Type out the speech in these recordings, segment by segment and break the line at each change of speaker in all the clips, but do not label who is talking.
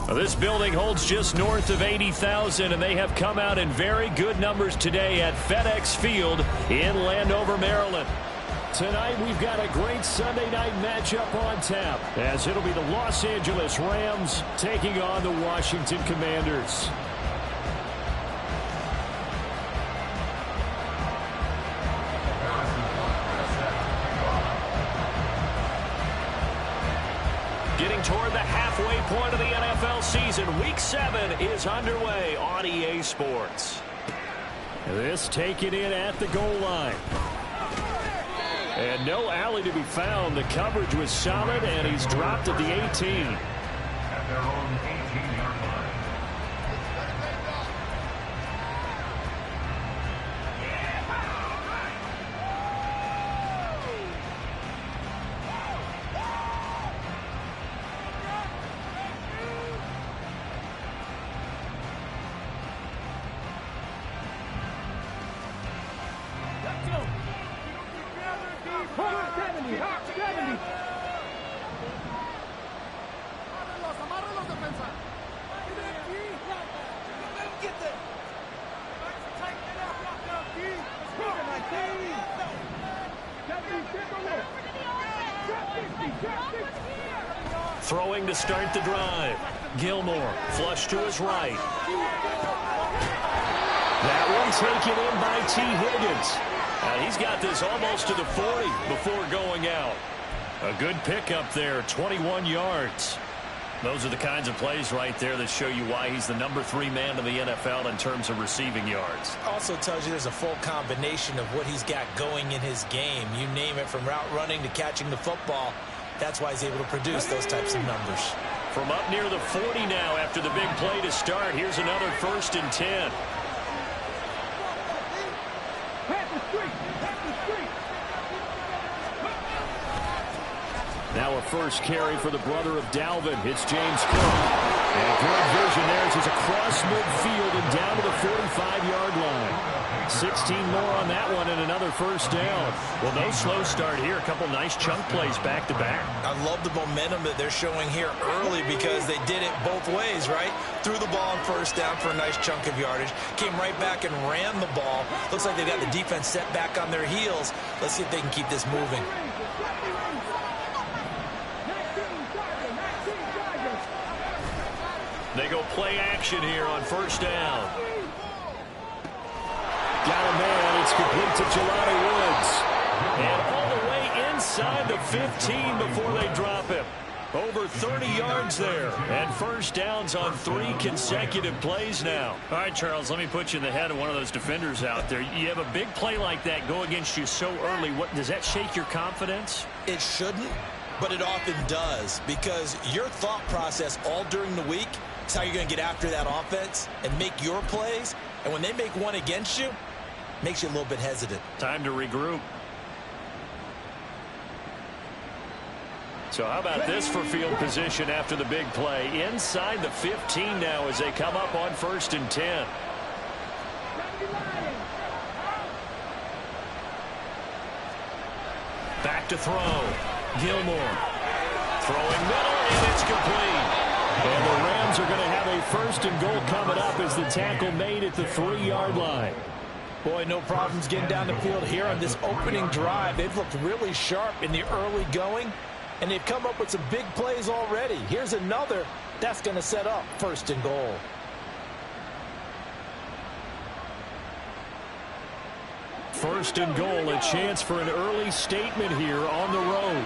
This building holds just north of 80,000, and they have come out in very good numbers today at FedEx Field in Landover, Maryland. Tonight, we've got a great Sunday night matchup on tap, as it'll be the Los Angeles Rams taking on the Washington Commanders. Getting toward the halfway point of the NFL season, Week 7 is underway on EA Sports. This taken in at the goal line. And no alley to be found. The coverage was solid, and he's dropped at the 18.
At their own 18-yard line.
Throwing to start the drive. Gilmore, flush to his right. That one taken in by T. Higgins. He's got this almost to the 40 before going out. A good pickup there, 21 yards. Those are the kinds of plays right there that show you why he's the number 3 man in the NFL in terms of receiving yards.
Also tells you there's a full combination of what he's got going in his game. You name it, from route running to catching the football. That's why he's able to produce those types of numbers.
From up near the 40 now after the big play to start. Here's another 1st and 10. Now a first carry for the brother of Dalvin. It's James Cook. And good vision there as he's across midfield and down to the 45-yard line. 16 more on that one and another first down. Well, no slow start here. A couple nice chunk plays back-to-back.
I love the momentum that they're showing here early because they did it both ways, right? Threw the ball on first down for a nice chunk of yardage. Came right back and ran the ball. Looks like they've got the defense set back on their heels. Let's see if they can keep this moving.
They go play action here on first down. Got a man. It's complete to Jelani Woods. And all the way inside the 15 before they drop him. Over 30 yards there. And first downs on 3 consecutive plays now. All right, Charles, let me put you in the head of one of those defenders out there. You have a big play like that go against you so early. What does that shake your confidence?
It shouldn't, but it often does, because your thought process all during the week is how you're going to get after that offense and make your plays. And when they make one against you, makes you a little bit hesitant.
Time to regroup. So how about this for field position after the big play? Inside the 15 now as they come up on 1st and 10. Back to throw. Gilmore. Throwing middle, and it's complete. And the Rams are going to have a 1st and goal coming up as the tackle made at the 3-yard line.
Boy, no problems getting down the field here on this opening drive. They've looked really sharp in the early going, and they've come up with some big plays already. Here's another that's going to set up 1st and goal.
First and goal, a chance for an early statement here on the road.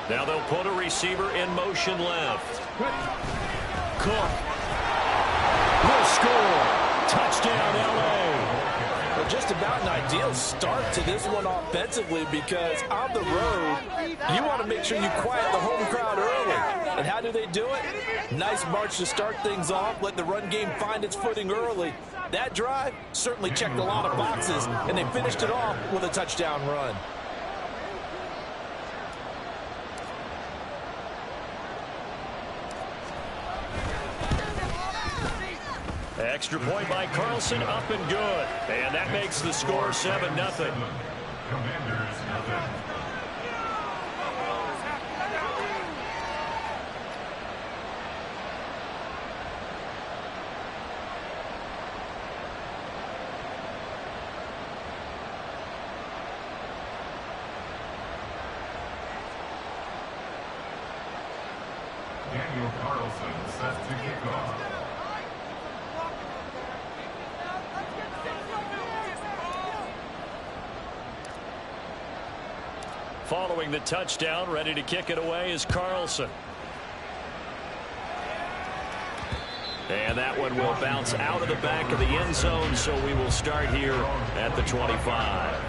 Now they'll put a receiver in motion left. Cook will score. Touchdown, L.A.
Well, just about an ideal start to this one offensively, because on the road, you want to make sure you quiet the home crowd early. And how do they do it? Nice march to start things off. Let the run game find its footing early. That drive certainly checked a lot of boxes, and they finished it off with a touchdown run.
Extra point by Carlson, up and good. And that makes the score 7-0.
Commanders, nothing. Daniel Carlson set to kick off.
Following the touchdown, ready to kick it away is Carlson. And that one will bounce out of the back of the end zone, so we will start here at the 25.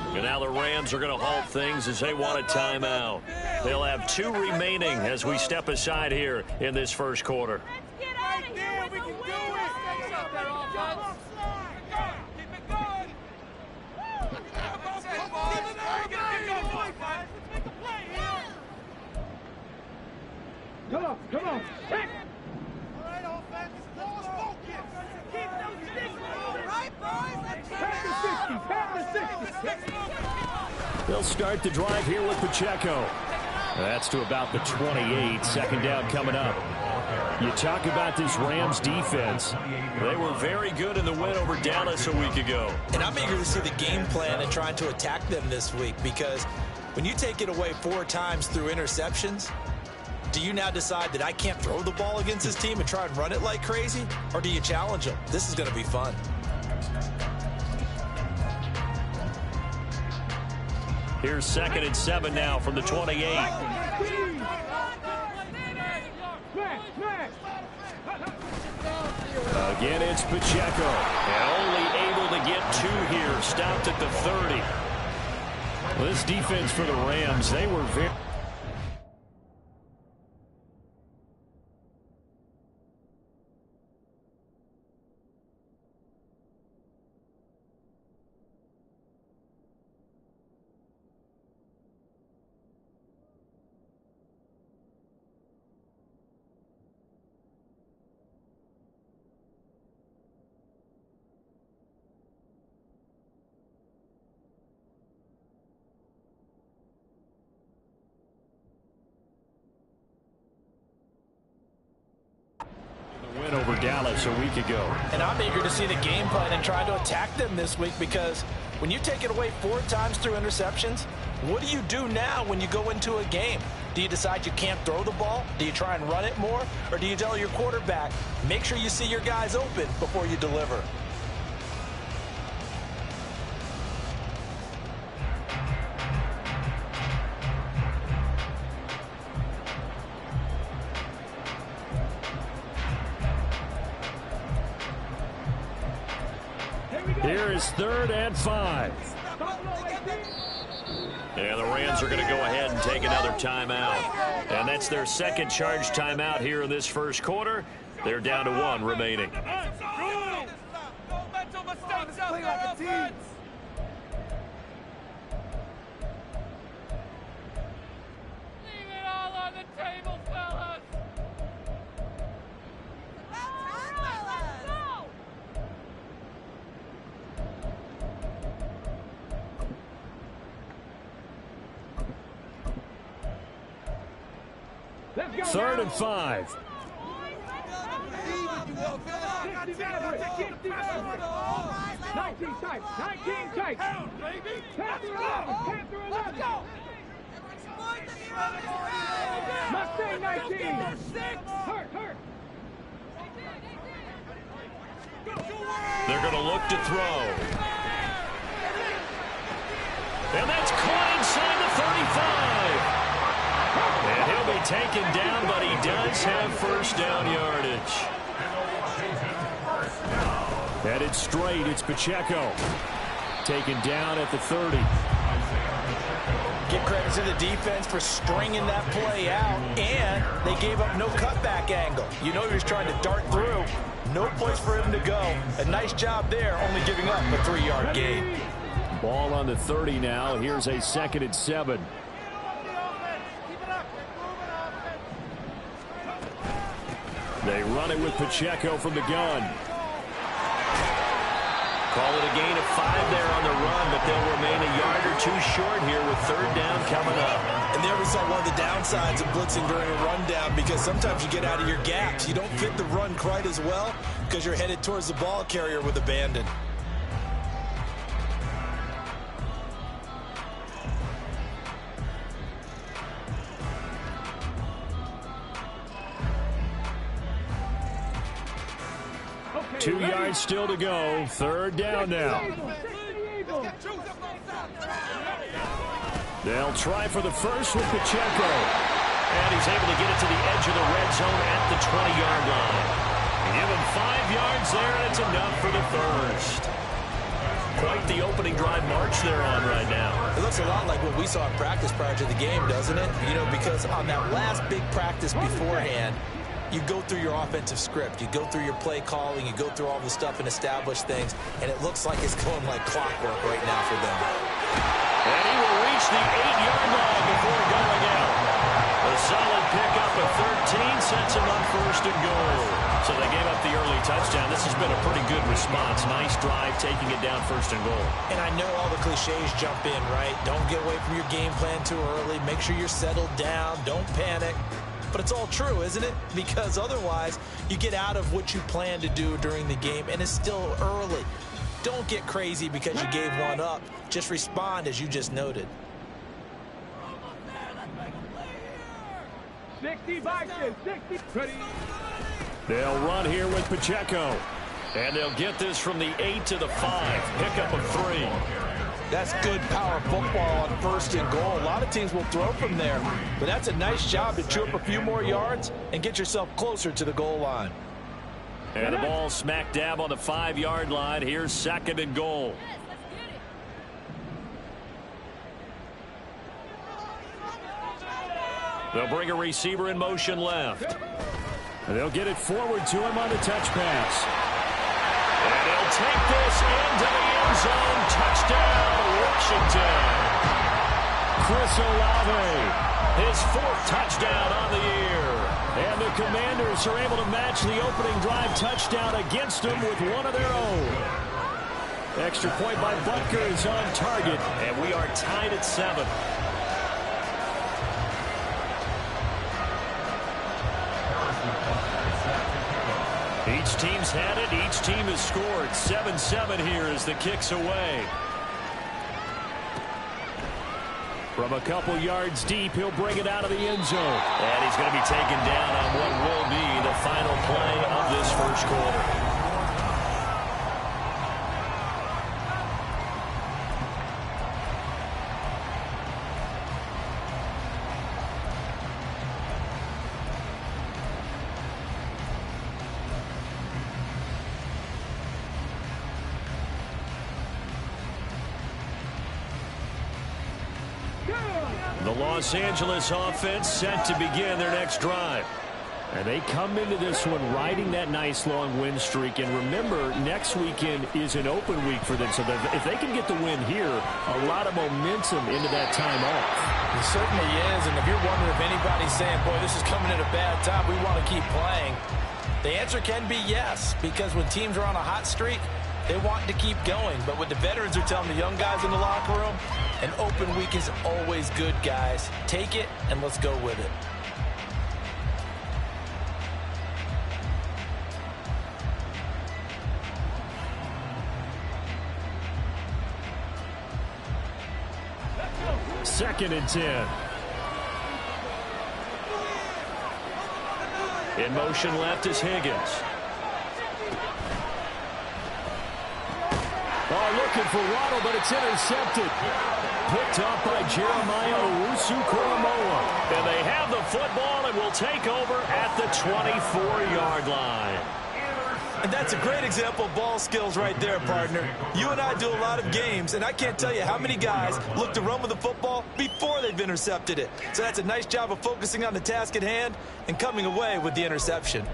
And now the Rams are going to halt things as they want a timeout. They'll have 2 remaining as we step aside here in this first quarter.
Come on, come on.
They'll start the drive here with Pacheco. That's to about the 28. Second down coming up. You talk about this Rams defense. They were very good in the win over Dallas a week ago.
And I'm eager to see the game plan and trying to attack them this week, because when you take it away 4 times through interceptions, do you now decide that I can't throw the ball against this team and try and run it like crazy? Or do you challenge them? This is going to be fun.
Here's 2nd and 7 now from the 28. Again, it's Pacheco. And only able to get 2 here. Stopped at the 30. Well, this defense for the Rams, they were very... win over Dallas a week ago.
And I'm eager to see the game plan and try to attack them this week, because when you take it away 4 times through interceptions, what do you do now when you go into a game? Do you decide you can't throw the ball? Do you try and run it more? Or do you tell your quarterback, make sure you see your guys open before you deliver?
Here is 3rd and 5. And the Rams are going to go ahead and take another timeout. And that's their 2nd charge timeout here in this first quarter. They're down to 1 remaining. Third and 5.
Mustang 19. Hurt.
They're going to look to throw. And that's caught inside the 35. And he'll be taken down, but he does have first down yardage. Headed straight, it's Pacheco. taken down at the 30.
Give credit to the defense for stringing that play out, and they gave up no cutback angle. You know he was trying to dart through. No place for him to go. A nice job there, only giving up a 3-yard gain.
Ball on the 30 now. Here's a 2nd and 7. They run it with Pacheco from the gun.
Call it a gain of 5 there on the run, but they'll remain a yard or 2 short here with 3rd down coming up.
And there we saw one of the downsides of blitzing during a rundown, because sometimes you get out of your gaps. You don't fit the run quite as well because you're headed towards the ball carrier with abandon.
Okay, 2 yards still to go. 3rd down now. They'll try for the first with Pacheco. And he's able to get it to the edge of the red zone at the 20-yard line. Give him 5 yards there, and it's enough for the first. Quite the opening drive march they're on right now.
It looks a lot like what we saw in practice prior to the game, doesn't it? You know, because on that last big practice beforehand, you go through your offensive script. You go through your play calling. You go through all the stuff and establish things. And it looks like it's going like clockwork right now for them.
And he will reach the 8-yard line before going out. A solid pickup of 13 sets him up 1st and goal. So they gave up the early touchdown. This has been a pretty good response. Nice drive, taking it down 1st and goal.
And I know all the cliches jump in, right? Don't get away from your game plan too early. Make sure you're settled down. Don't panic. But it's all true, isn't it? Because otherwise, you get out of what you plan to do during the game, and it's still early. Don't get crazy because you gave one up. Just respond as you just noted.
60 Vikings, 60. Ready.
They'll run here with Pacheco. And they'll get this from the 8 to the 5. Pickup of 3.
That's good power football on 1st and goal. A lot of teams will throw from there. But that's a nice job to chew up a few more yards and get yourself closer to the goal line.
And the ball smack dab on the 5-yard line. Here's 2nd and goal. They'll bring a receiver in motion left. And they'll get it forward to him on the touch pass. And they'll take this into the end zone. Touchdown, Washington. Chris Olave, his 4th touchdown on the year. And the Commanders are able to match the opening drive touchdown against them with one of their own. Extra point by Butker is on target, and we are tied at 7. Each team's had it. Each team has scored. 7-7 here as the kick's away. From a couple yards deep, he'll bring it out of the end zone. And he's going to be taken down on what will be the final play of this 1st quarter. The Los Angeles offense set to begin their next drive. And they come into this one riding that nice long win streak. And remember, next weekend is an open week for them. So if they can get the win here, a lot of momentum into that time off.
It certainly is. And if you're wondering if anybody's saying, boy, this is coming at a bad time, we want to keep playing, the answer can be yes. Because when teams are on a hot streak, they want to keep going. But what the veterans are telling the young guys in the locker room, an open week is always good, guys. Take it, and let's go with it.
Second and 10. In motion left is Higgins. Oh, looking for Waddle, but it's intercepted. Picked up by Jeremiah Owusu-Koramoah. And they have the football and will take over at the 24-yard line.
That's a great example of ball skills right there, partner. You and I do a lot of games, and I can't tell you how many guys look to run with the football before they've intercepted it. So that's a nice job of focusing on the task at hand and coming away with the interception.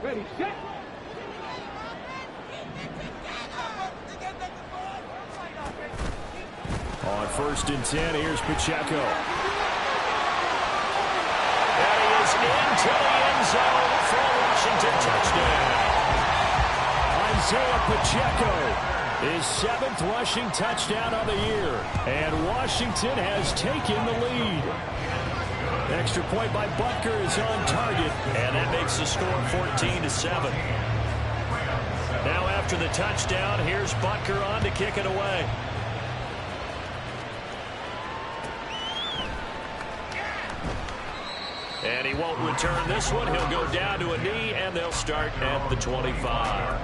Ready, set.
On 1st and 10, here's Pacheco. And he is into the end zone for a Washington touchdown. Isaiah Pacheco, his 7th rushing touchdown of the year. And Washington has taken the lead. Extra point by Butker is on target. And that makes the score 14-7. Now after the touchdown, here's Butker on to kick it away. And he won't return this one. He'll go down to a knee, and they'll start at the 25.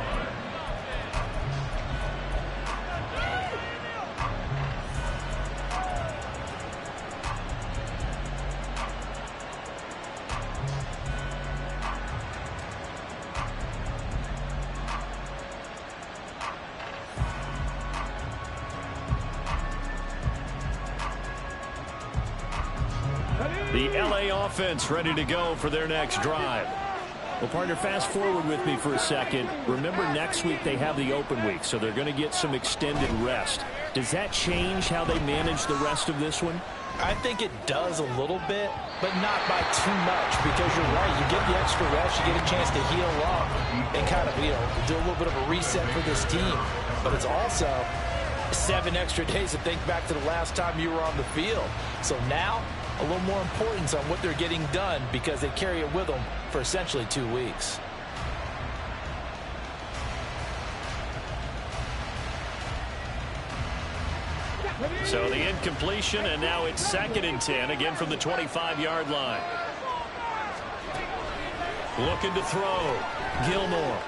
The LA offense ready to go for their next drive. Well, partner, fast forward with me for a second. Remember, next week they have the open week, so they're going to get some extended rest. Does that change how they manage the rest of this one?
I think it does a little bit, but not by too much, because you're right. You get the extra rest, you get a chance to heal up and kind of, do a little bit of a reset for this team. But it's also 7 extra days to think back to the last time you were on the field. So now, a little more importance on what they're getting done because they carry it with them for essentially 2 weeks.
So the incompletion, and now it's 2nd and 10, again from the 25-yard line. Looking to throw. Gilmore.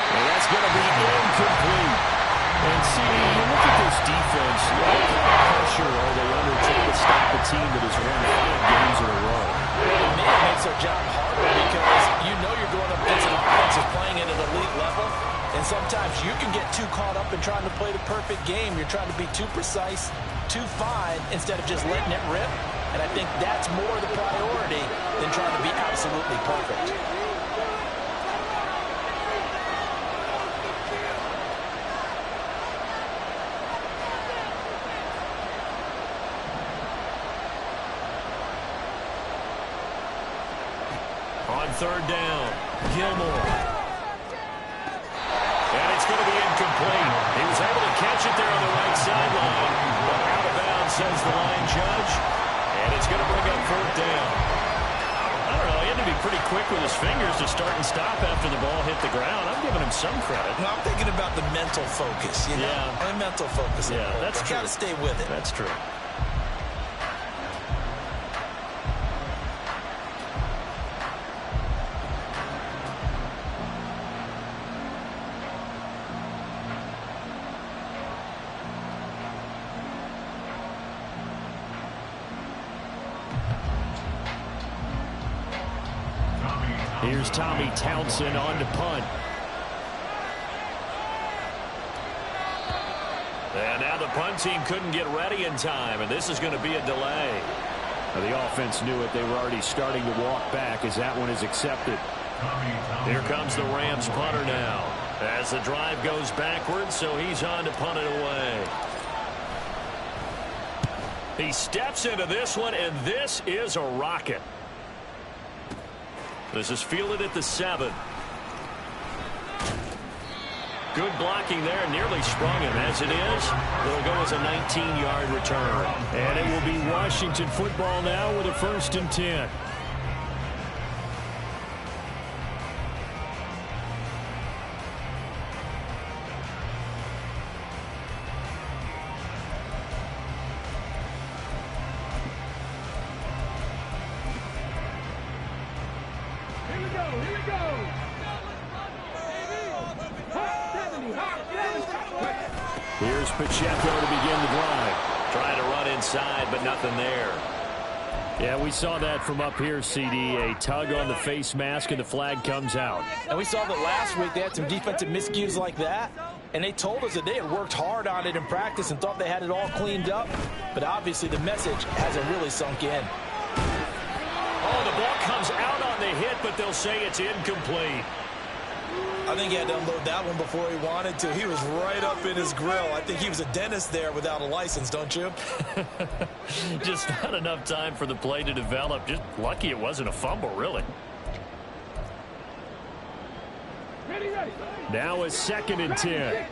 And that's going to be incomplete. And see, you look at this defense, what kind of pressure are they under trying to stop a team that has won 5 games in a row?
Well, it makes their job harder because you know you're going up against an offense that's playing at an elite level, and sometimes you can get too caught up in trying to play the perfect game. You're trying to be too precise, too fine, instead of just letting it rip, and I think that's more the priority than trying to be absolutely perfect.
On 3rd down, Gilmore. And it's going to be incomplete. He was able to catch it there on the right sideline. But out of bounds, says the line judge. And it's going to bring up 4th down. I don't know, he had to be pretty quick with his fingers to start and stop after the ball hit the ground. I'm giving him some credit.
Well, I'm thinking about the mental focus, you know?
Yeah.
And mental focus.
Yeah, that's true.
Got to stay with it.
That's true. Here's Tommy Townsend on to punt. And now the punt team couldn't get ready in time, and this is going to be a delay. Now the offense knew it. They were already starting to walk back as that one is accepted. Here comes the Rams punter now as the drive goes backwards, so he's on to punt it away. He steps into this one, and this is a rocket. This is fielded at the 7. Good blocking there, nearly sprung him. As it is, it'll go as a 19-yard return. And it will be Washington football now with a 1st and 10. Here's Pacheco to begin the drive. Trying to run inside, but nothing there. Yeah, we saw that from up here, CD. A tug on the face mask, and the flag comes out.
And we saw that last week they had some defensive miscues like that, and they told us that they had worked hard on it in practice and thought they had it all cleaned up, but obviously the message hasn't really sunk in.
Oh, the ball comes out on the hit, but they'll say it's incomplete.
I think he had to unload that one before he wanted to. He was right up in his grill. I think he was a dentist there without a license, don't you?
Just not enough time for the play to develop. Just lucky it wasn't a fumble, really. Now a 2nd and 10.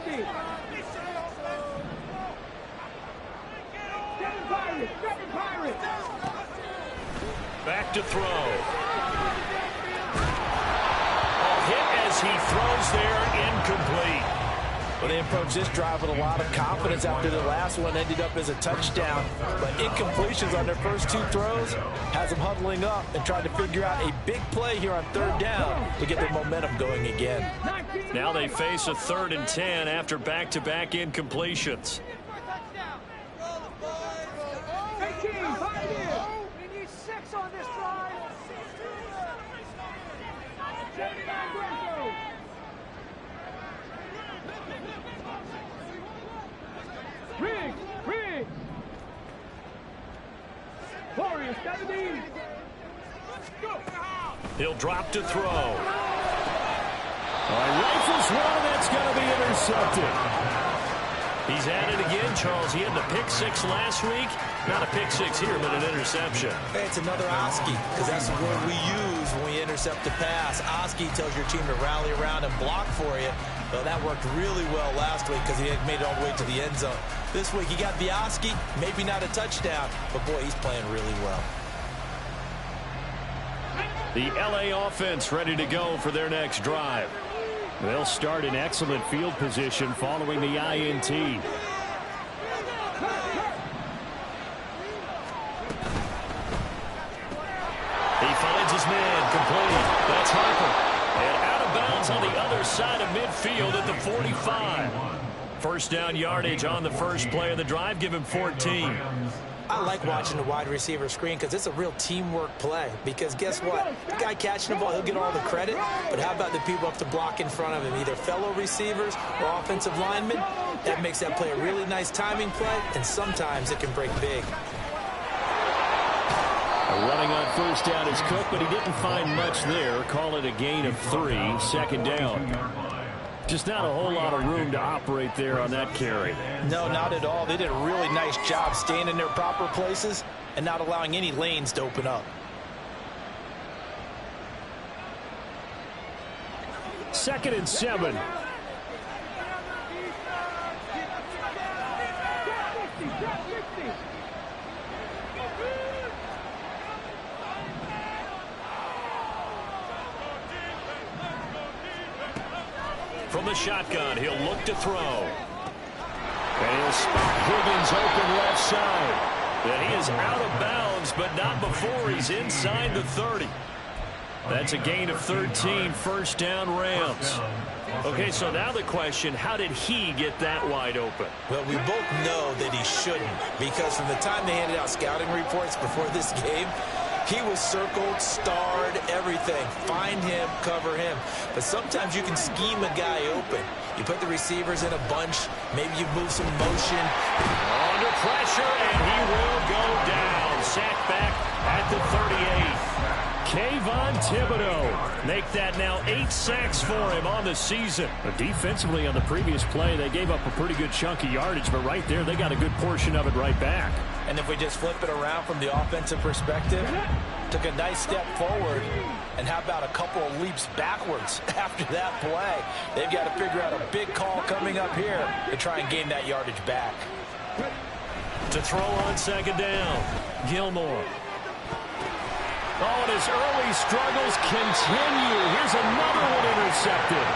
Back to throw. He throws there, incomplete.
Well, they approached this drive with a lot of confidence after the last one ended up as a touchdown. But incompletions on their first 2 throws has them huddling up and trying to figure out a big play here on 3rd down to get their momentum going again.
Now they face a 3rd and 10 after back-to-back incompletions.
We need 6 on this drive. Riggs! Warriors, 17!
He'll drop to throw. Rifles one, that's going to be intercepted. He's at it again, Charles. He had the pick 6 last week. Not a pick 6 here, but an interception.
Hey, it's another Oski, because that's the word we use when we intercept a pass. Oski tells your team to rally around and block for you. Well, that worked really well last week because he had made it all the way to the end zone. This week he got the Oski, maybe not a touchdown, but boy, he's playing really well.
The LA offense ready to go for their next drive. They'll start in excellent field position following the INT. He finds his man, complete. That's Harper. And out of bounds on the other side of midfield at the 45. First down yardage on the first play of the drive. Give him 14.
I like watching the wide receiver screen because it's a real teamwork play. Because guess what? The guy catching the ball, he'll get all the credit. But how about the people up to block in front of him? Either fellow receivers or offensive linemen. That makes that play a really nice timing play. And sometimes it can break big.
Running on first down is Cook, but he didn't find much there. Call it a gain of 3. 2nd down. Just not a whole lot of room to operate there on that carry.
No, not at all. They did a really nice job staying in their proper places and not allowing any lanes to open up.
2nd and 7. From the shotgun, he'll look to throw. And he'll spot Higgins open left side. And he is out of bounds, but not before he's inside the 30. That's a gain of 13, first down Rams. Okay, so now the question, how did he get that wide open?
Well, we both know that he shouldn't, because from the time they handed out scouting reports before this game, he was circled, starred, everything. Find him, cover him. But sometimes you can scheme a guy open. You put the receivers in a bunch. Maybe you move some motion.
Under pressure, and he will go down. Sacked back at the 38. Kayvon Thibodeau. Make that now 8 sacks for him on the season. But defensively on the previous play, they gave up a pretty good chunk of yardage, but right there, they got a good portion of it right back.
And if we just flip it around from the offensive perspective, took a nice step forward, and how about a couple of leaps backwards after that play? They've got to figure out a big call coming up here to try and gain that yardage back.
To throw on 2nd down, Gilmore. Oh, and his early struggles continue. Here's another one intercepted.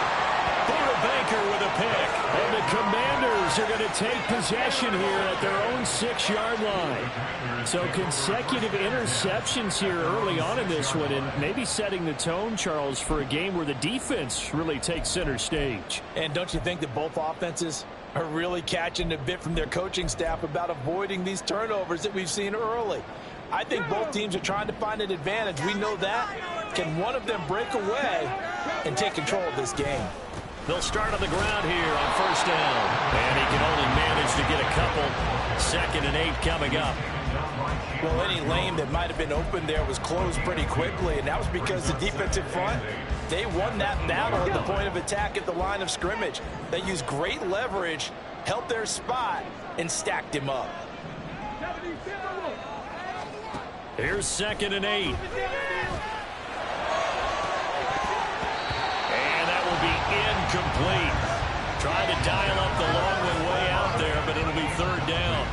Buda Baker with a pick. And the Commanders are going to take possession here at their own 6-yard line. So consecutive interceptions here early on in this one, and maybe setting the tone, Charles, for a game where the defense really takes center stage.
And don't you think that both offenses are really catching a bit from their coaching staff about avoiding these turnovers that we've seen early? I think both teams are trying to find an advantage. We know that. Can one of them break away and take control of this game?
They'll start on the ground here on first down. And he can only manage to get a couple. 2nd and 8 coming up.
Well, any lane that might have been open there was closed pretty quickly, and that was because the defensive front, they won that battle at the point of attack at the line of scrimmage. They used great leverage, held their spot, and stacked him up.
Here's 2nd and 8. And that will be incomplete. Trying to dial up the long way out there, but it'll be 3rd down.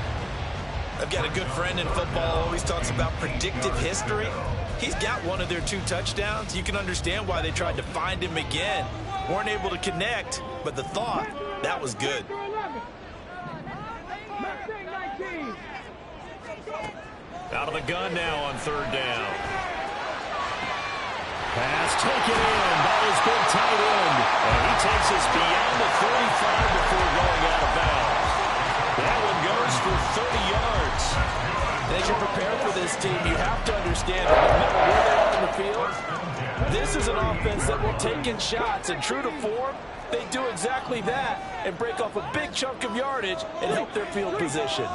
I've got a good friend in football, always talks about predictive history. He's got one of their 2 touchdowns. You can understand why they tried to find him again. Weren't able to connect, but the thought, that was good.
Out of the gun now on 3rd down. Pass taken in by his big tight end. And he takes us beyond the 35 before going out of bounds. That one goes for 30 yards.
As you prepare for this team, you have to understand that no matter where they are in the field, this is an offense that will take in shots. And true to form, they do exactly that and break off a big chunk of yardage and help their field position.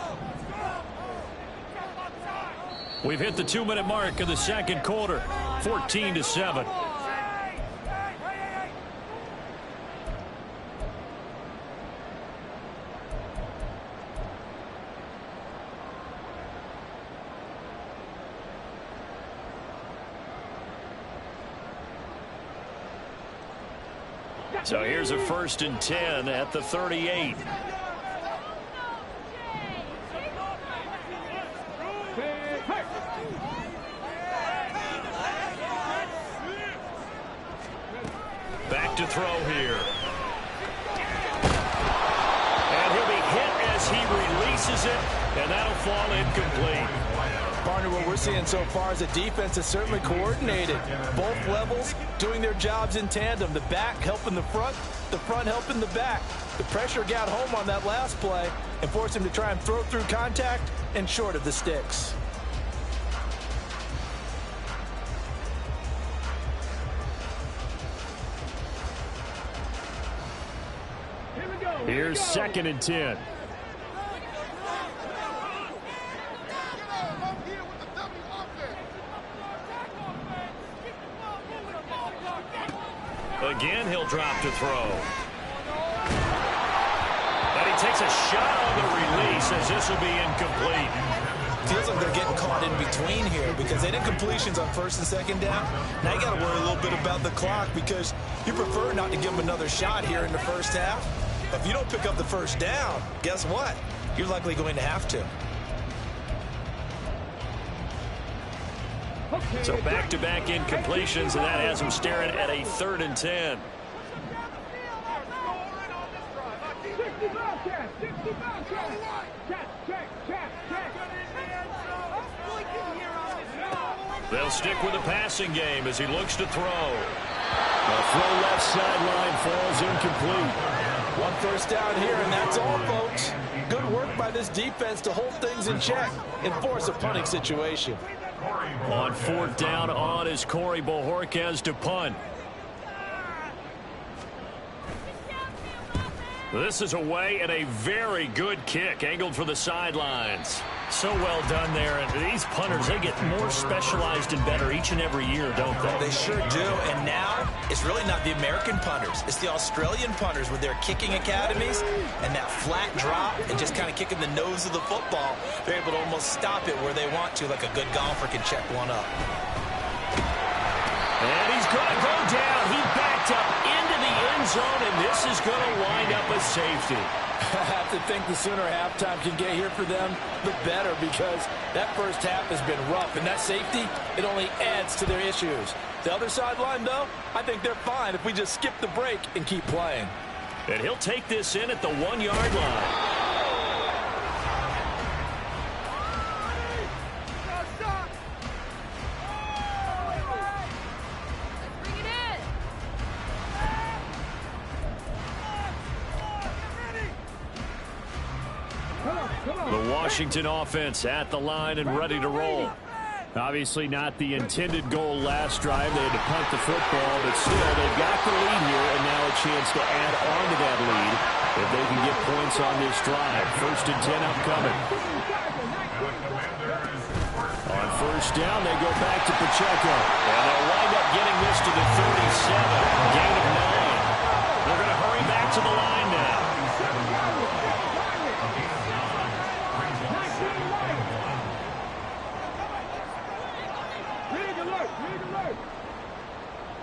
We've hit the 2-minute mark of the 2nd quarter, 14-7. So here's a 1st and 10 at the 38. Back to throw here. And he'll be hit as he releases it, and that'll fall incomplete.
Partner, what we're seeing so far is the defense is certainly coordinated. Both levels doing their jobs in tandem. The back helping the front helping the back. The pressure got home on that last play and forced him to try and throw through contact and short of the sticks.
Here's 2nd and 10. Again, he'll drop to throw. And he takes a shot on the release as this will be incomplete.
Feels like they're getting caught in between here because they did completions on 1st and 2nd down. Now you got to worry a little bit about the clock because you prefer not to give them another shot here in the 1st half. But if you don't pick up the 1st down, guess what? You're likely going to have to.
So back-to-back incompletions, and that has him staring at a 3rd and 10. They'll stick with the passing game as he looks to throw. The throw left sideline falls incomplete.
1 1st down here, and that's all, folks. Good work by this defense to hold things in check and force a punting situation.
On 4th down on is Corey Bojorquez to punt. This is away and a very good kick angled for the sidelines. So well done there. And these punters, they get more specialized and better each and every year, don't they?
They sure do. And now it's really not the American punters. It's the Australian punters with their kicking academies and that flat drop and just kind of kicking the nose of the football. They're able to almost stop it where they want to, like a good golfer can check one up.
And he's going to go down. He backed up into the end zone, and this is going to wind up a safety.
I have to think the sooner halftime can get here for them, the better, because that 1st half has been rough. And that safety, it only adds to their issues. The other sideline, though, I think they're fine if we just skip the break and keep playing.
And he'll take this in at the 1-yard line. The Washington offense at the line and ready to roll. Obviously not the intended goal last drive. They had to punt the football, but still, they've got the lead here, and now a chance to add on to that lead if they can get points on this drive. 1st and 10 upcoming. On 1st down, they go back to Pacheco. And they'll wind up getting this to the 37. Gain of 9. They're going to hurry back to the line now.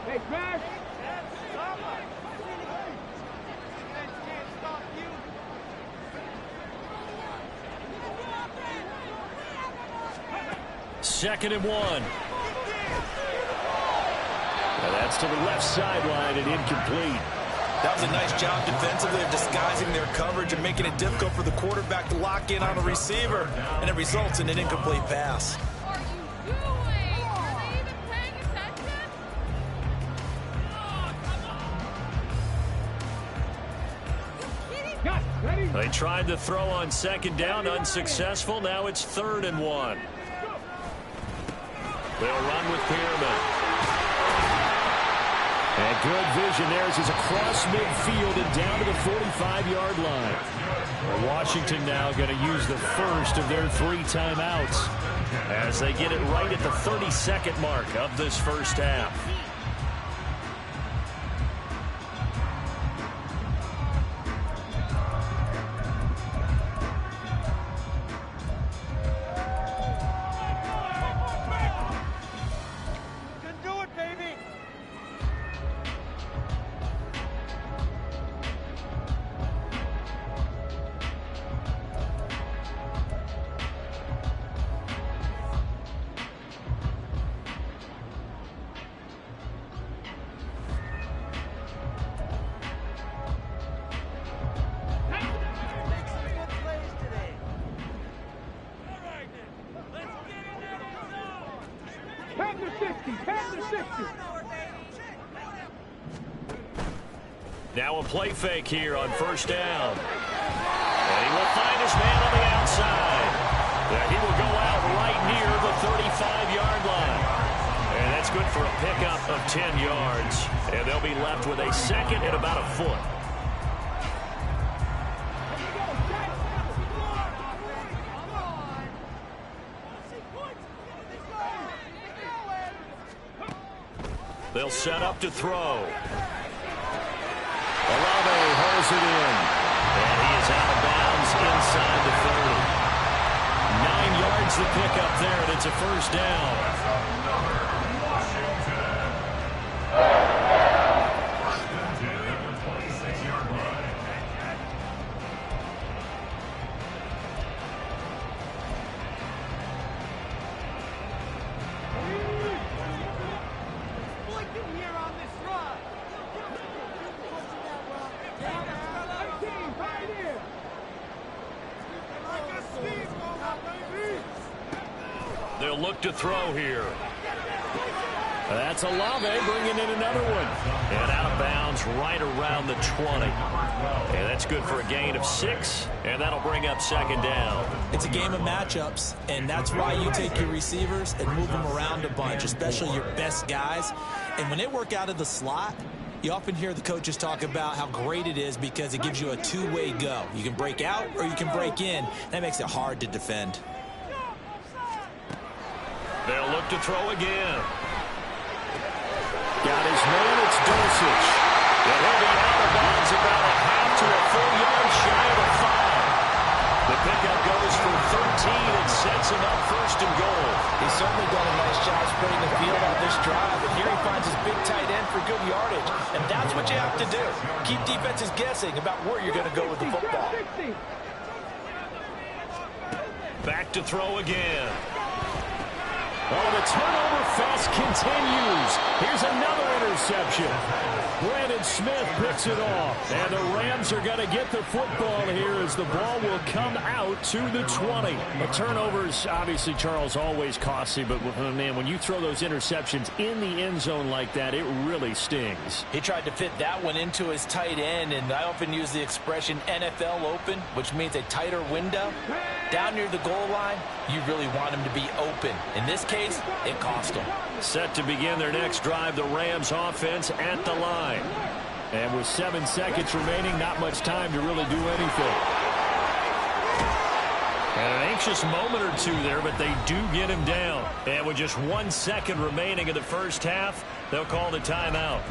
Hey, Crash!
2nd and 1. And that's to the left sideline and incomplete.
That was a nice job defensively of disguising their coverage and making it difficult for the quarterback to lock in on a receiver, and it results in an incomplete pass.
They tried to throw on 2nd down, unsuccessful. Now it's 3rd and 1. They'll run with Pearman. And good vision there as he's across midfield and down to the 45-yard line. Well, Washington now going to use the first of their 3 timeouts as they get it right at the 32nd mark of this first half. Now a play fake here on 1st down. And he will find his man on the outside. And he will go out right near the 35-yard line. And that's good for a pickup of 10 yards. And they'll be left with a 2nd and about a foot. They'll set up to throw. Olave holds it in. And he is out of bounds inside the 30. 9 yards to pick up there, and it's a 1st down. They'll look to throw here. That's Olave bringing in another one. And out of bounds right around the 20. And that's good for a gain of 6. And that'll bring up 2nd down.
It's a game of matchups, and that's why you take your receivers and move them around a bunch, especially your best guys. And when they work out of the slot, you often hear the coaches talk about how great it is because it gives you a two-way go. You can break out or you can break in. That makes it hard to defend.
They'll look to throw again. Got his man, it's Dulcich. And he'll be out of bounds about a half to a full yard shy of a 5. The pickup goes for 13 and sets him up 1st and goal.
He's certainly done a nice job spreading the field on this drive, and here he finds his big tight end for good yardage. And that's what you have to do. Keep defenses guessing about where you're going to go with the football.
Back to throw again. Oh, the turnover fest continues. Here's another interception. Brandon Smith picks it off. And the Rams are going to get the football here as the ball will come out to the 20. The turnovers, obviously, Charles, always costly. But, man, when you throw those interceptions in the end zone like that, it really stings.
He tried to fit that one into his tight end, and I often use the expression NFL open, which means a tighter window. Down near the goal line, you really want him to be open. In this case, it cost him.
Set to begin their next drive, the Rams offense at the line. And with 7 seconds remaining, not much time to really do anything. And an anxious moment or two there, but they do get him down. And with just 1 second remaining in the first half, they'll call the timeout.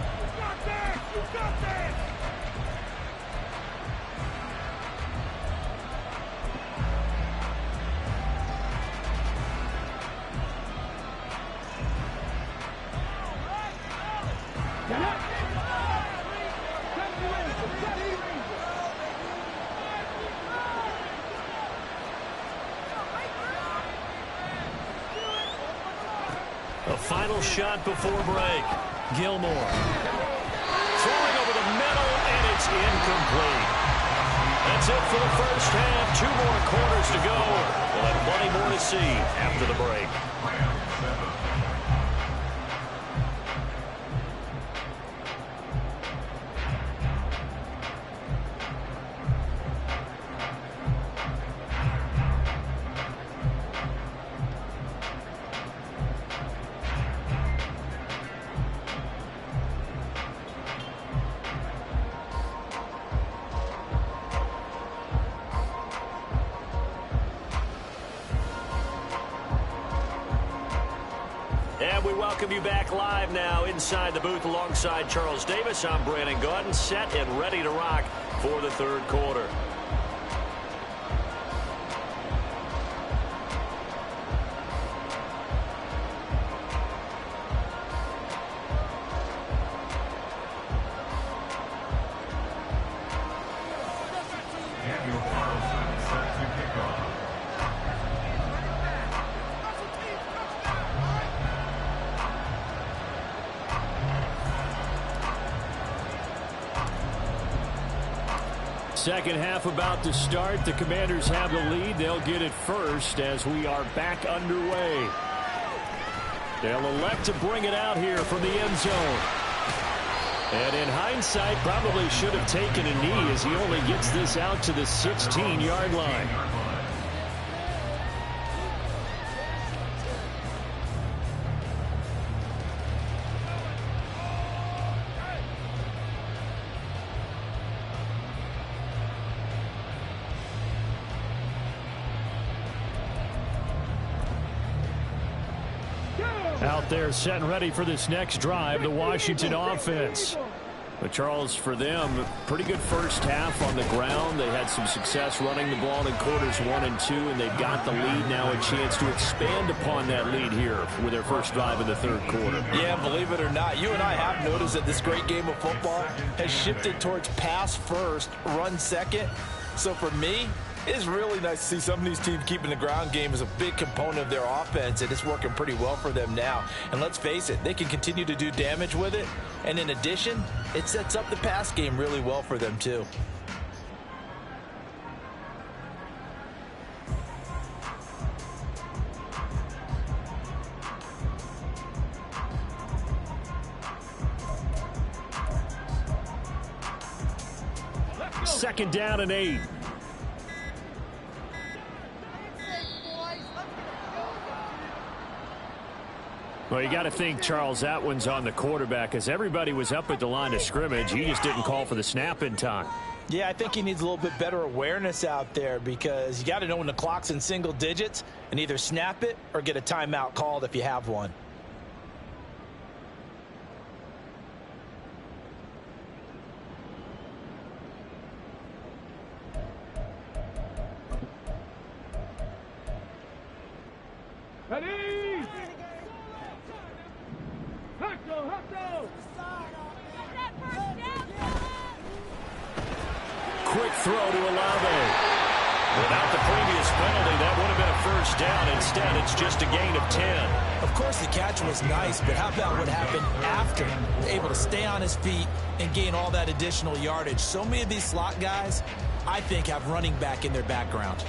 A final shot before break. Gilmore. Throwing over the middle, and it's incomplete. That's it for the first half. 2 more quarters to go. We'll have plenty more to see after the break. And we welcome you back live now inside the booth alongside Charles Davis. I'm Brandon Gaudin, set and ready to rock for the third quarter. Second half about to start. The Commanders have the lead. They'll get it first as we are back underway. They'll elect to bring it out here from the end zone. And in hindsight, probably should have taken a knee as he only gets this out to the 16-yard line. Out there set and ready for this next drive, the Washington offense. But Charles, for them, pretty good first half on the ground. They had some success running the ball in quarters 1 and 2, and they've got the lead now, a chance to expand upon that lead here with their first drive in the third quarter.
Yeah, believe it or not, you and I have noticed that this great game of football has shifted towards pass first, run second. So for me, it's really nice to see some of these teams keeping the ground game as a big component of their offense, and it's working pretty well for them now. And let's face it, they can continue to do damage with it. And in addition, it sets up the pass game really well for them too.
Second down and 8. Well, you got to think, Charles, that one's on the quarterback as everybody was up at the line of scrimmage. He just didn't call for the snap in time.
Yeah, I think he needs a little bit better awareness out there because you got to know when the clock's in single digits and either snap it or get a timeout called if you have one.
Ready?
Quick throw to Olave. Without the previous penalty, that would have been a first down. Instead, it's just a gain of 10.
Of course, course, the catch was nice, but how about what happened after? Able to stay on his feet and gain all that additional yardage. So many of these slot guys, I think, have running back in their background.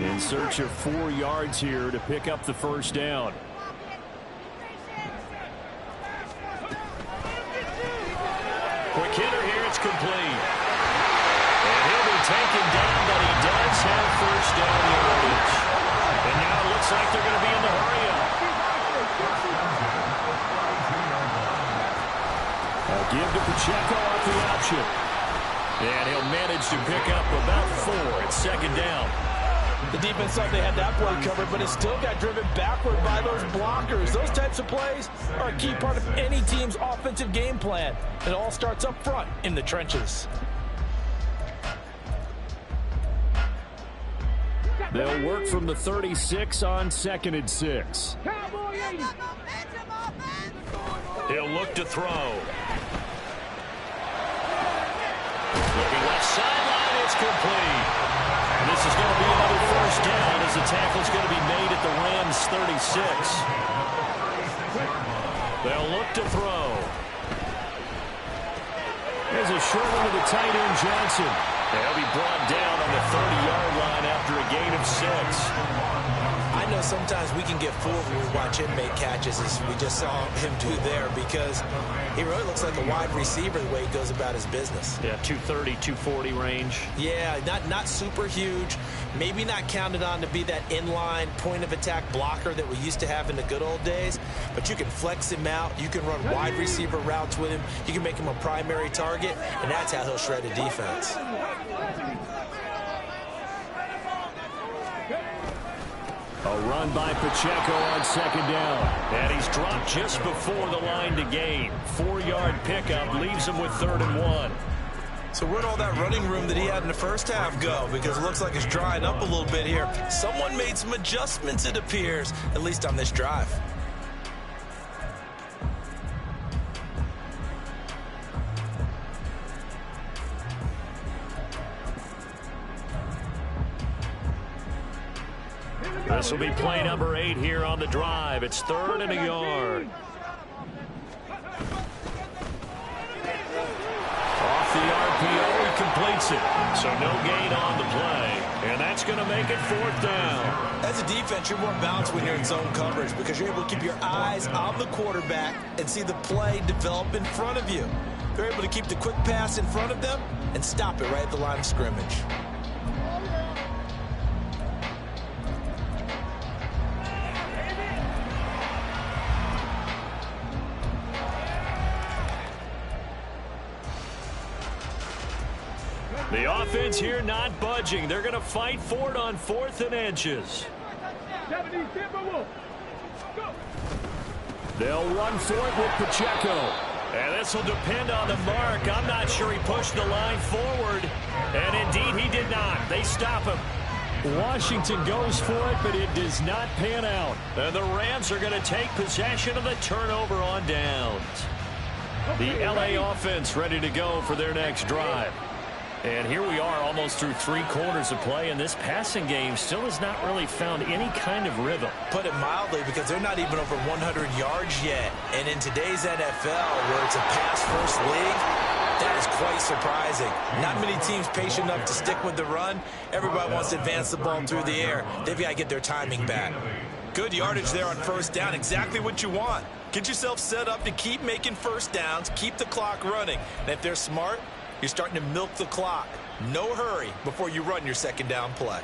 In search of 4 yards here to pick up the first down. Quick hitter here, it's complete. And he'll be taken down, but he does have first down yardage. And now it looks like they're going to be in the hurry-up. Give to Pacheco off the option. And he'll manage to pick up about 4 at second down.
The defense thought they had that play covered, but it still got driven backward by those blockers. Those types of plays are a key part of any team's offensive game plan. It all starts up front in the trenches.
They'll work from the 36 on 2nd and 6. He'll look to throw. Looking left sideline, it's complete. And this is going to be another first down as the tackle's going to be made at the Rams' 36. They'll look to throw. There's a short one to the tight end, Johnson. They'll be brought down on the 30-yard line after a gain of 6.
I know sometimes we can get fooled when we watch him make catches, as we just saw him do there, because he really looks like a wide receiver the way he goes about his business.
Yeah, 230, 240 range.
Yeah, not super huge. Maybe not counted on to be that inline point-of-attack blocker that we used to have in the good old days, but you can flex him out. You can run wide receiver routes with him. You can make him a primary target, and that's how he'll shred a defense.
A run by Pacheco on second down. And he's dropped just before the line to gain. 4-yard pickup leaves him with 3rd and 1.
So where'd all that running room that he had in the first half go? Because it looks like it's drying up a little bit here. Someone made some adjustments, it appears, at least on this drive.
This will be play number 8 here on the drive. It's 3rd and a yard. Off the RPO, he completes it. So no gain on the play. And that's going to make it 4th down.
As a defense, you're more balanced when you're in zone coverage because you're able to keep your eyes on the quarterback and see the play develop in front of you. They're able to keep the quick pass in front of them and stop it right at the line of scrimmage.
The offense here not budging. They're going to fight for it on 4th and inches. They'll run for it with Pacheco. And this will depend on the mark. I'm not sure he pushed the line forward. And indeed, he did not. They stop him. Washington goes for it, but it does not pan out. And the Rams are going to take possession of the turnover on downs. The LA offense ready to go for their next drive. And here we are almost through 3 quarters of play, and this passing game still has not really found any kind of rhythm.
Put it mildly, because they're not even over 100 yards yet. And in today's NFL, where it's a pass-first league, that is quite surprising. Not many teams patient enough to stick with the run. Everybody wants to advance the ball through the air. They've got to get their timing back. Good yardage there on first down, exactly what you want. Get yourself set up to keep making first downs, keep the clock running. And if they're smart, you're starting to milk the clock. No hurry before you run your second down play.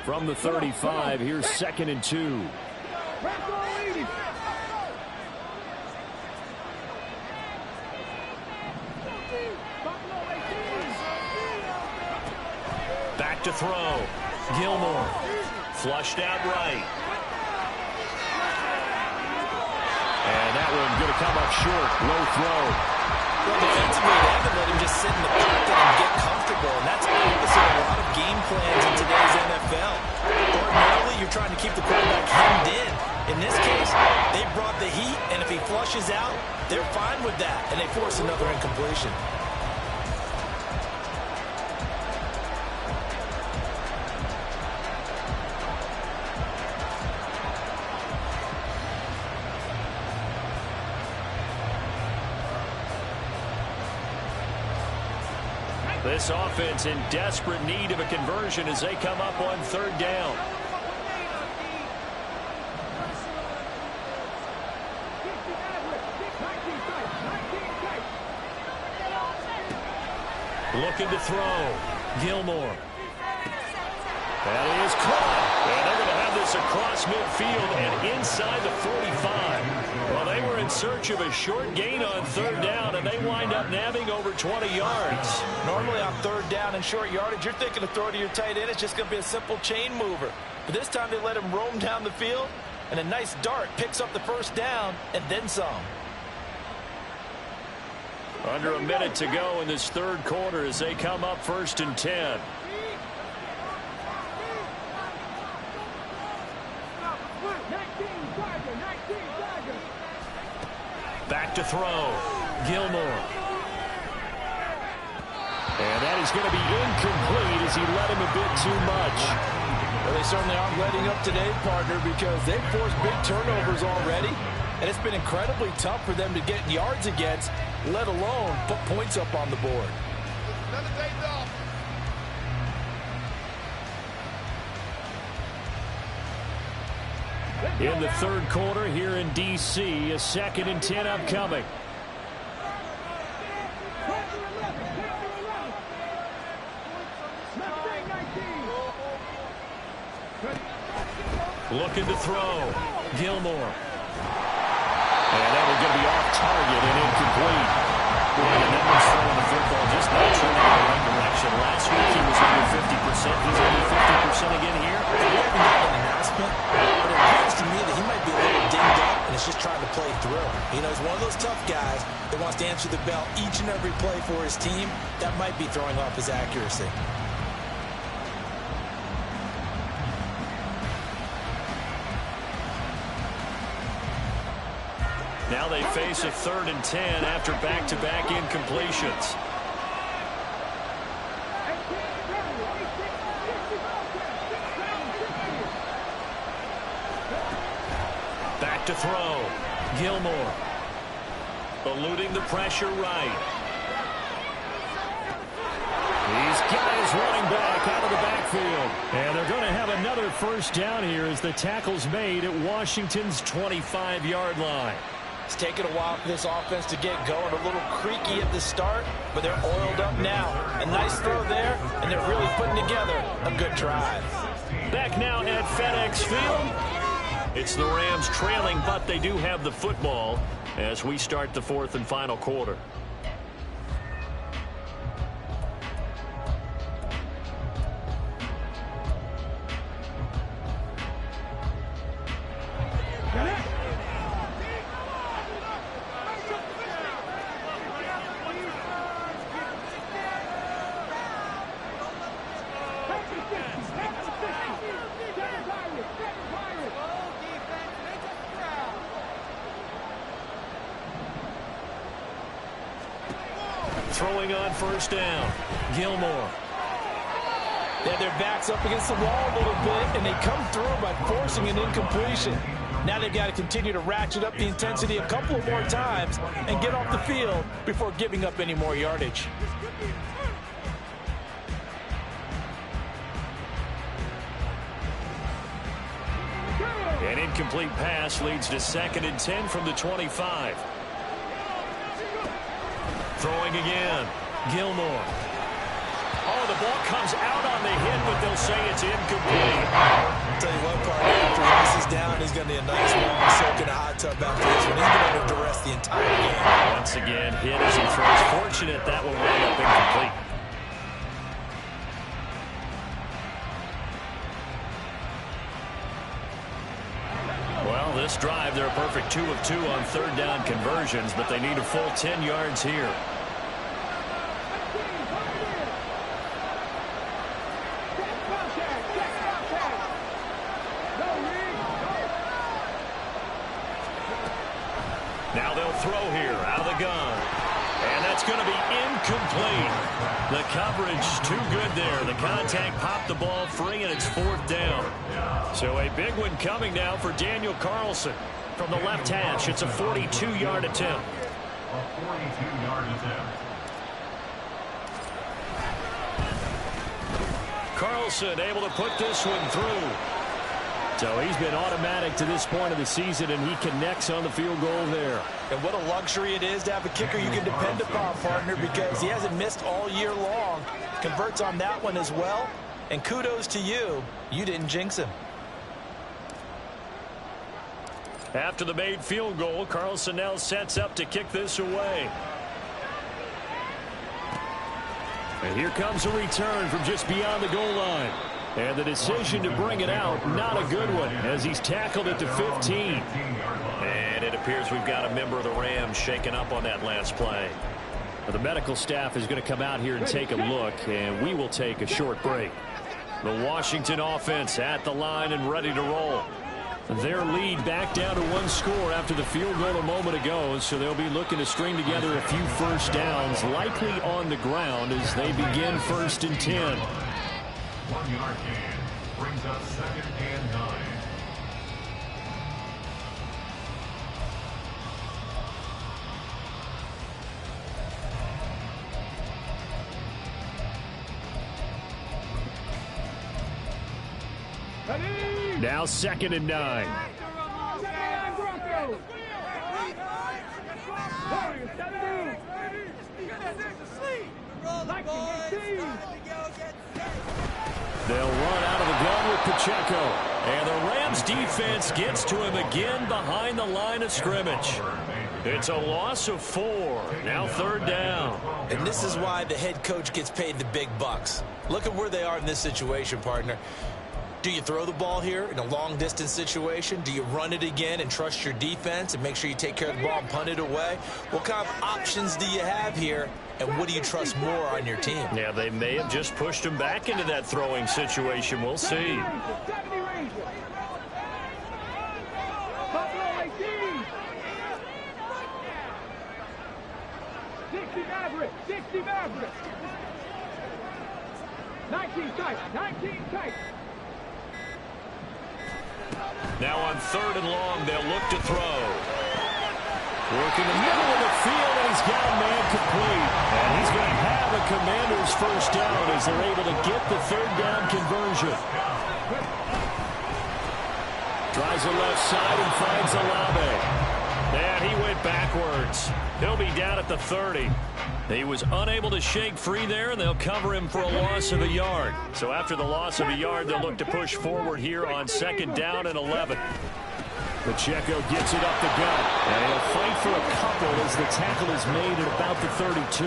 From the 35, here's 2nd and 2. Back to throw. Gilmore. Flushed out right. to come up short. Low throw.
Well, defensively, they haven't let him just sit in the pocket and get comfortable, and that's opposite a lot of game plans in today's NFL. Ordinarily, you're trying to keep the quarterback hemmed in. In this case, they brought the heat, and if he flushes out, they're fine with that, and they force another incompletion.
This offense in desperate need of a conversion as they come up on third down. Looking to throw. Gilmore. That is caught. And they're going to have this across midfield and inside the 45. Well, they were in search of a short gain on third down, and they wind up nabbing over 20 yards.
Normally on third down and short yardage, you're thinking to throw to your tight end. It's just going to be a simple chain mover. But this time they let him roam down the field, and a nice dart picks up the first down and then some.
Under a minute to go in this third quarter as they come up 1st and 10. Back to throw. Gilmore. And that is going to be incomplete as he let him a bit too much.
Well, they certainly aren't letting up today, partner, because they've forced big turnovers already. And it's been incredibly tough for them to get yards against, let alone put points up on the board.
In the third quarter here in D.C., a 2nd and 10 upcoming. Looking to throw. Gilmore. And that will going to be off target and incomplete. And that one's throwing the football just not trending in the right direction. Last week he was under 50%. He's under 50% again here.
We haven't got an announcement, but it appears to me that he might be a little dinged up and is just trying to play through. You know, he's one of those tough guys that wants to answer the bell each and every play for his team. That might be throwing off his accuracy.
Now they face a 3rd and 10 after back-to-back incompletions. Back to throw. Gilmore. Eluding the pressure right. He's got his running back out of the backfield. And they're going to have another first down here as the tackle's made at Washington's 25-yard line.
It's taken a while for this offense to get going. A little creaky at the start, but they're oiled up now. A nice throw there, and they're really putting together a good drive.
Back now at FedEx Field. It's the Rams trailing, but they do have the football as we start the 4th and final quarter. Throwing on first down. Gilmore.
They have their backs up against the wall a little bit, and they come through by forcing an incompletion. Now they've got to continue to ratchet up the intensity a couple of more times and get off the field before giving up any more yardage.
An incomplete pass leads to 2nd and 10 from the 25. Throwing again. Gilmore. Oh, the ball comes out on the hit, but they'll say it's incomplete.
I'll tell you what, partner, after Rice is down, he's going to be a nice long soak in a hot tub after this one. He's been under duress the entire game.
Once again, hit as he throws. Fortunate that will wind up incomplete. Well, this this drive, they're a perfect 2 of 2 on third down conversions, but they need a full 10 yards here. Now they'll throw here out of the gun. And that's going to be incomplete. The coverage too good there. The contact popped the ball free, and it's 4th down. So a big one coming now for Daniel Carlson. From the left hash, it's a 42-yard attempt.
A 42-yard attempt.
Carlson able to put this one through. So he's been automatic to this point of the season, and he connects on the field goal there.
And what a luxury it is to have a kicker you can depend upon, partner, because he hasn't missed all year long. Converts on that one as well. And kudos to you. You didn't jinx him.
After the made field goal, Carlson now sets up to kick this away. And here comes a return from just beyond the goal line. And the decision to bring it out, not a good one, as he's tackled it to 15. And it appears we've got a member of the Rams shaken up on that last play. The medical staff is going to come out here and take a look, and we will take a short break. The Washington offense at the line and ready to roll. Their lead back down to 1 score after the field goal a moment ago, so they'll be looking to string together a few first downs, likely on the ground as they begin 1st and 10.
1-yard gain brings up 2nd and 9.
Now 2nd and 9. They'll run out of the gun with Pacheco. And the Rams defense gets to him again behind the line of scrimmage. It's a loss of 4. Now 3rd down.
And this is why the head coach gets paid the big bucks. Look at where they are in this situation, partner. Do you throw the ball here in a long-distance situation? Do you run it again and trust your defense and make sure you take care of the ball and punt it away? What kind of options do you have here, and what do you trust more on your team?
Yeah, they may have just pushed him back into that throwing situation. We'll see.
Mavericks. 19 tight. 19 tight.
Now on 3rd and long, they'll look to throw. Working the middle of the field, and he's got a man complete. And he's going to have a Commander's first down as they're able to get the 3rd down conversion. Tries the left side and finds Olave. And he went backwards. He'll be down at the 30. He was unable to shake free there, and they'll cover him for a loss of a yard. So after the loss of a yard, they'll look to push forward here on 2nd down and 11. Pacheco gets it up the gut, and he'll fight for a couple as the tackle is made at about the 32.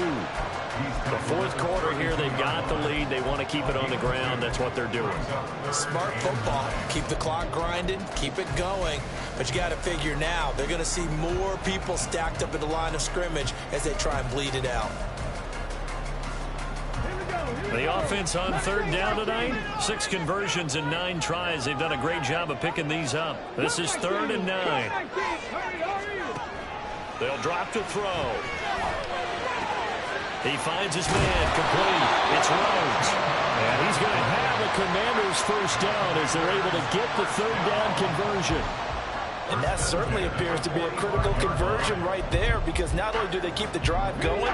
The 4th quarter here, they've got the lead. They want to keep it on the ground. That's what they're doing.
Smart football. Keep the clock grinding. Keep it going. But you got to figure now, they're going to see more people stacked up at the line of scrimmage as they try and bleed it out.
The offense on 3rd down tonight, 6 conversions and 9 tries. They've done a great job of picking these up. This is 3rd and 9. They'll drop to throw. He finds his man complete. It's Rhodes. And he's going to have a Commander's first down as they're able to get the 3rd down conversion.
And that certainly appears to be a critical conversion right there, because not only do they keep the drive going,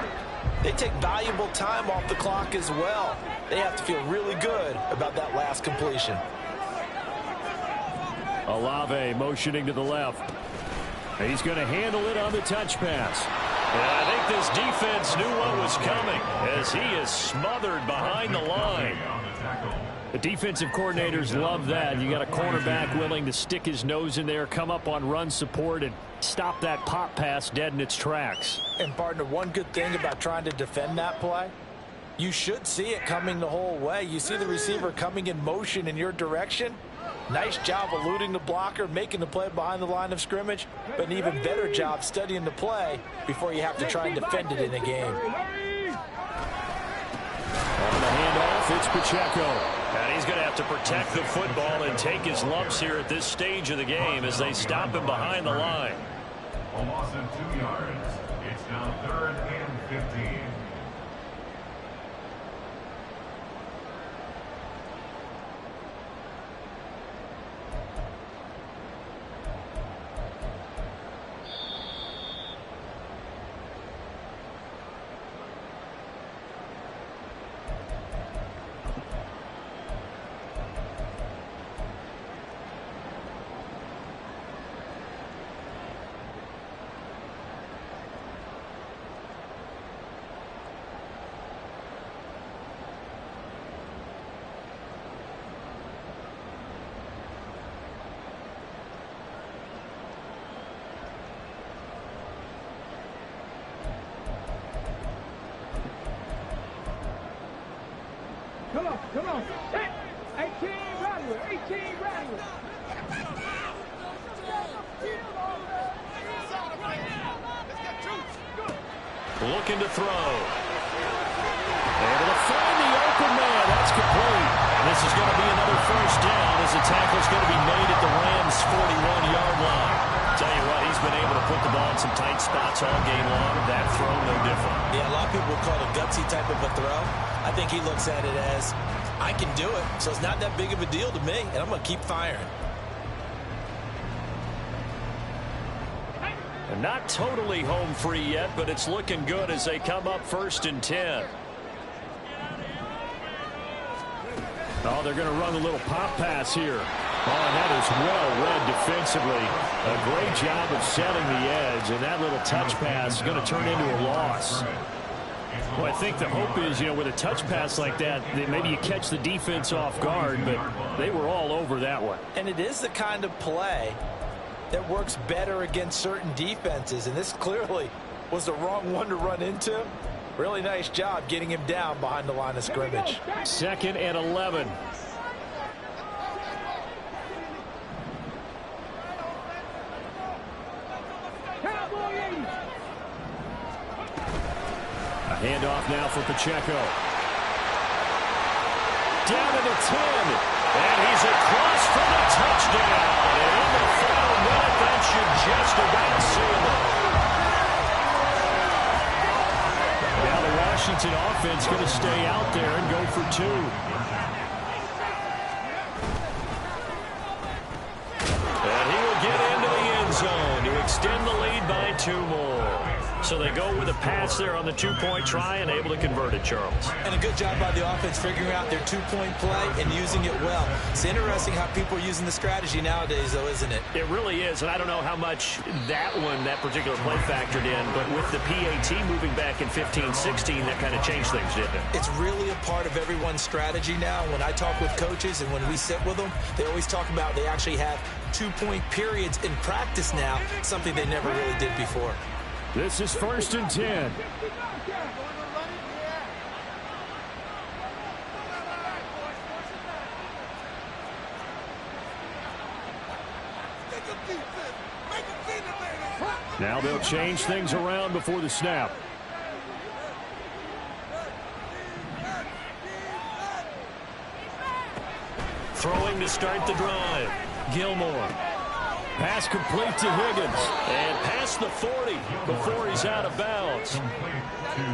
they take valuable time off the clock as well. They have to feel really good about that last completion.
Olave motioning to the left. He's going to handle it on the touch pass. And I think this defense knew what was coming as he is smothered behind the line. The defensive coordinators love that. You got a cornerback willing to stick his nose in there, come up on run support, and stop that pop pass dead in its tracks.
And, partner, one good thing about trying to defend that play, you should see it coming the whole way. You see the receiver coming in motion in your direction. Nice job eluding the blocker, making the play behind the line of scrimmage, but an even better job studying the play before you have to try and defend it in a game.
On the handoff, it's Pacheco. And he's going to have to protect the football and take his lumps here at this stage of the game as they stop him behind the line.
A loss of 2 yards. It's now 3rd and 15.
Come on. 18 Bradley. 18 Bradley.
Looking to throw. Able to find the open man. That's complete. And this is going to be another first down as the tackle's going to be made at the Rams' 41-yard line. Tell you what, he's been able to put the ball in some tight spots all game long. That throw, no different.
Yeah, a lot of people would call it a gutsy type of a throw. I think he looks at it as, I can do it, so it's not that big of a deal to me, and I'm going to keep firing.
And not totally home free yet, but it's looking good as they come up 1st and 10. Oh, they're going to run a little pop pass here. Oh, and that is well read defensively. A great job of setting the edge, and that little touch pass is going to turn into a loss. Well, I think the hope is, with a touch pass like that maybe you catch the defense off guard, but they were all over that one.
And it is the kind of play that works better against certain defenses, and this clearly was the wrong one to run into. Really nice job getting him down behind the line of scrimmage.
2nd and 11. A handoff now for Pacheco. Down to the 10. And he's across for the touchdown. And in the final minute, that should just about seal it. Now the Washington offense going to stay out there and go for 2. And he will get into the end zone to extend the lead by 2 more. So they go with a pass there on the 2-point try and able to convert it, Charles.
And a good job by the offense figuring out their 2-point play and using it well. It's interesting how people are using the strategy nowadays, though, isn't it?
It really is, and I don't know how much that particular play factored in, but with the PAT moving back in 15-16, that kind of changed things, didn't it?
It's really a part of everyone's strategy now. When I talk with coaches and when we sit with them, they always talk about they actually have 2-point periods in practice now, something they never really did before.
This is 1st and 10. Now they'll change things around before the snap. Throwing to start the drive. Gilmore. Pass complete to Higgins. And past the 40 before he's out of bounds.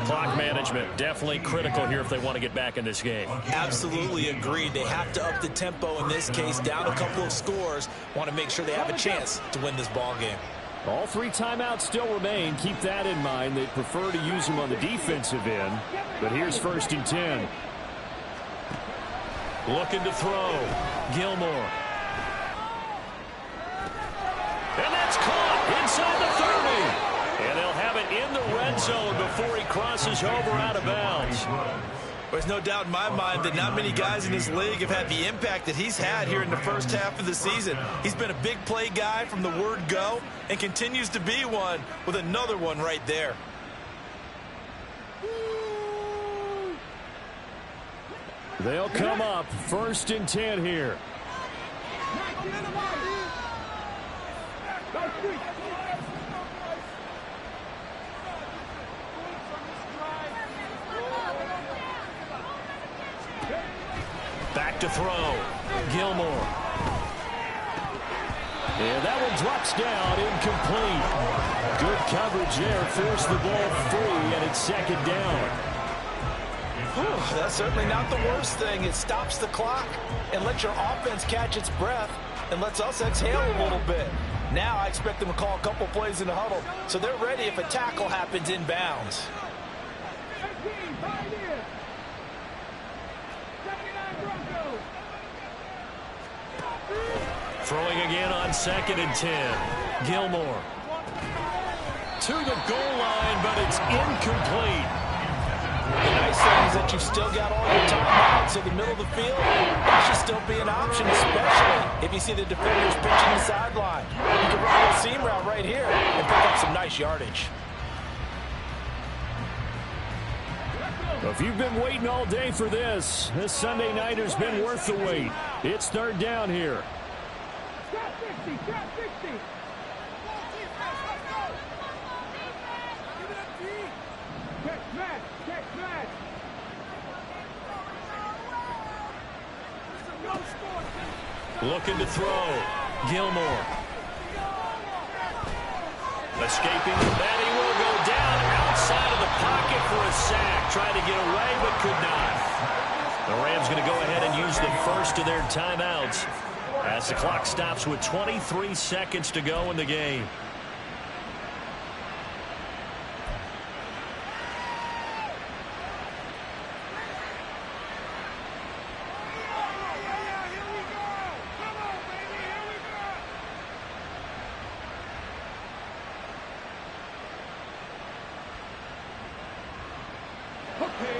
Clock management definitely critical here if they want to get back in this game.
Absolutely agreed. They have to up the tempo in this case. Down a couple of scores. Want to make sure they have a chance to win this ball game.
All 3 timeouts still remain. Keep that in mind. They prefer to use them on the defensive end. But here's 1st and 10. Looking to throw. Gilmore. And that's caught inside the 30. And they'll have it in the red zone before he crosses over out of bounds.
There's no doubt in my mind that not many guys in this league have had the impact that he's had here in the first half of the season. He's been a big play guy from the word go and continues to be one with another one right there.
They'll come up 1st and 10 here. Back to throw. Gilmore. And that one drops down, incomplete. Good coverage there, forced the ball free, and it's second down.
Whew, that's certainly not the worst thing. It stops the clock and lets your offense catch its breath and lets us exhale a little bit. Now I expect them to call a couple plays in the huddle, so they're ready if a tackle happens inbounds.
Throwing again on 2nd and 10. Gilmore. To the goal line, but it's incomplete.
The nice thing is that you've still got all your timeouts, so the middle of the field, that should still be an option, especially if you see the defenders pitching the sideline. You can run a seam route right here and pick up some nice yardage.
If you've been waiting all day for this Sunday nighter's been worth the wait. It's 3rd down here.
Got 60, got 60. Catch match, catch match.
Looking to throw. Gilmore. Escaping the bat, he will go down outside of the pocket for a sack. Tried to get away, but could not. The Rams going to go ahead and use the first of their timeouts as the clock stops with 23 seconds to go in the game.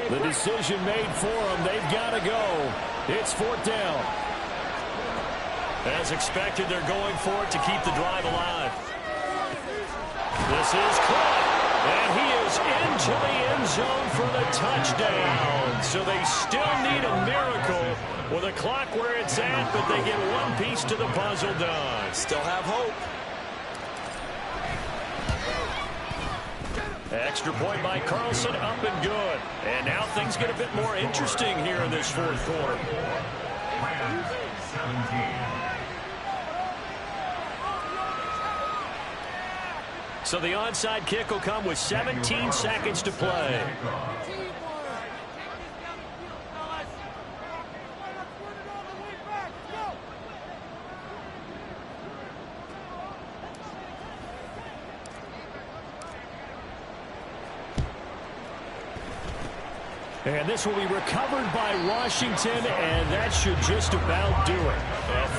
The decision made for them. They've got to go. It's 4th down. As expected, they're going for it to keep the drive alive. This is caught. And he is into the end zone for the touchdown. So they still need a miracle with a clock where it's at, but they get one piece to the puzzle done.
Still have hope.
Extra point by Carlson, up and good. And now things get a bit more interesting here in this 4th quarter.
Rams 17.
So the onside kick will come with 17 seconds to play. And this will be recovered by Washington, and that should just about do it.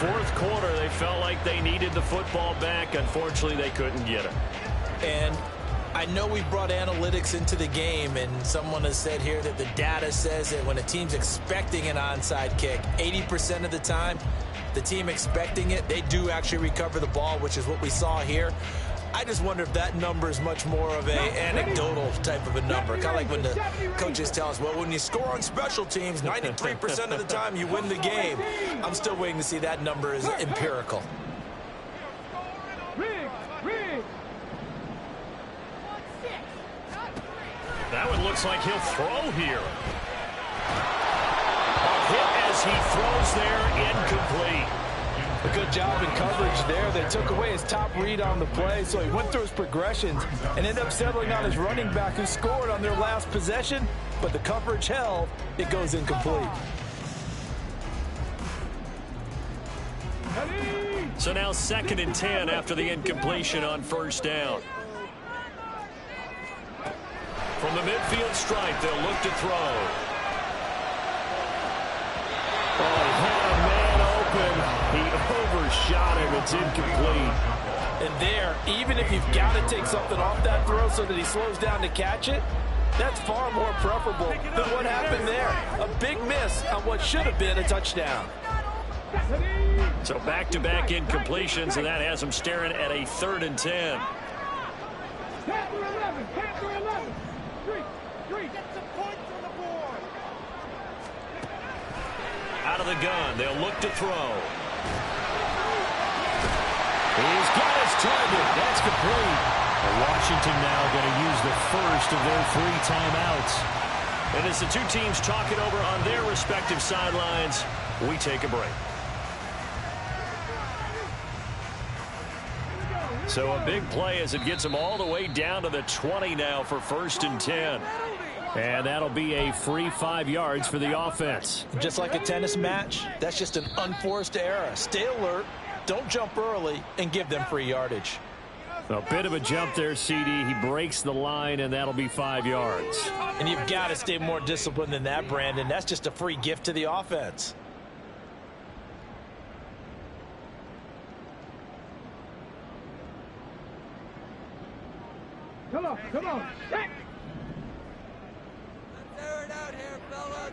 4th quarter, they felt like they needed the football back. Unfortunately, they couldn't get it.
And I know we brought analytics into the game, and someone has said here that the data says that when a team's expecting an onside kick, 80% of the time, the team expecting it, they do actually recover the ball, which is what we saw here. I just wonder if that number is much more of a anecdotal type of a number. Kind of like when the coaches tell us, well, when you score on special teams, 93% of the time you win the game. I'm still waiting to see that number is empirical.
That one looks like he'll throw here. A hit as he throws there, incomplete.
A good job in coverage there. They took away his top read on the play, so he went through his progressions and ended up settling on his running back who scored on their last possession, but the coverage held. It goes incomplete.
So now 2nd and 10 after the incompletion on 1st down. From the midfield stripe, they'll look to throw. Oh, he had a man open. He overshot him. It's incomplete.
And there, even if you've got to take something off that throw so that he slows down to catch it, that's far more preferable than what happened there. A big miss on what should have been a touchdown.
So back-to-back incompletions, and that has him staring at a 3rd and 10.
Panther 11, Panther 11. Three. Get some points on the board.
Out of the gun, they'll look to throw. He's got his target. That's complete. Washington now going to use the first of their 3 timeouts. And as the two teams talk it over on their respective sidelines, we take a break. So a big play as it gets them all the way down to the 20 now for 1st and 10. And that'll be a free 5 yards for the offense.
Just like a tennis match, that's just an unforced error. Stay alert, don't jump early, and give them free yardage.
A bit of a jump there, CD. He breaks the line, and that'll be 5 yards.
And you've got to stay more disciplined than that, Brandon. That's just a free gift to the offense.
Come on. Check.
Let's air it out here, fellas.